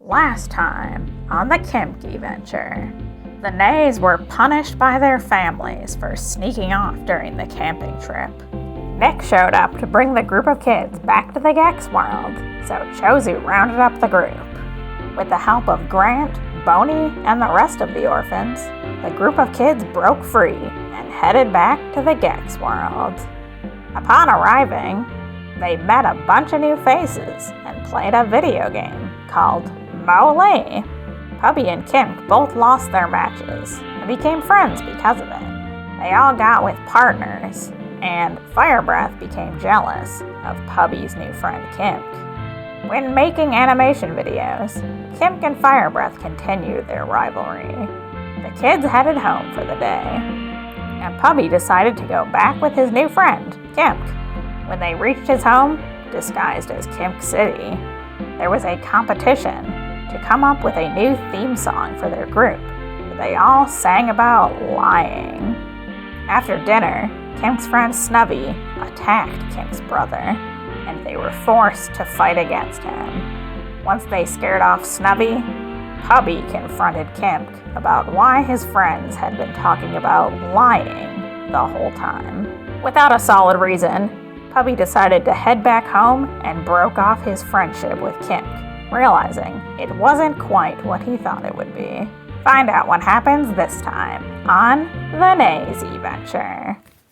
Last time on the Cimc Eventure, the Nays were punished by their families for sneaking off during the camping trip. Nick showed up to bring the group of kids back to the Gex world, so Chozu rounded up the group. With the help of Grant, Boney, and the rest of the orphans, the group of kids broke free and headed back to the Gex world. Upon arriving, they met a bunch of new faces and played a video game called Mole. Pubby and Cimc both lost their matches and became friends because of it. They all got with partners, and Firebreath became jealous of Pubby's new friend Cimc. When making animation videos, Cimc and Firebreath continued their rivalry. The kids headed home for the day, and Pubby decided to go back with his new friend, Cimc. When they reached his home, disguised as Cimc City, there was a competition to come up with a new theme song for their group, but they all sang about lying. After dinner, Cimc's friend Snubby attacked Cimc's brother, and they were forced to fight against him. Once they scared off Snubby, Pubby confronted Cimc about why his friends had been talking about lying the whole time. Without a solid reason, Pubby decided to head back home and broke off his friendship with Cimc, realizing it wasn't quite what he thought it would be. Find out what happens this time on The Nays Eventure.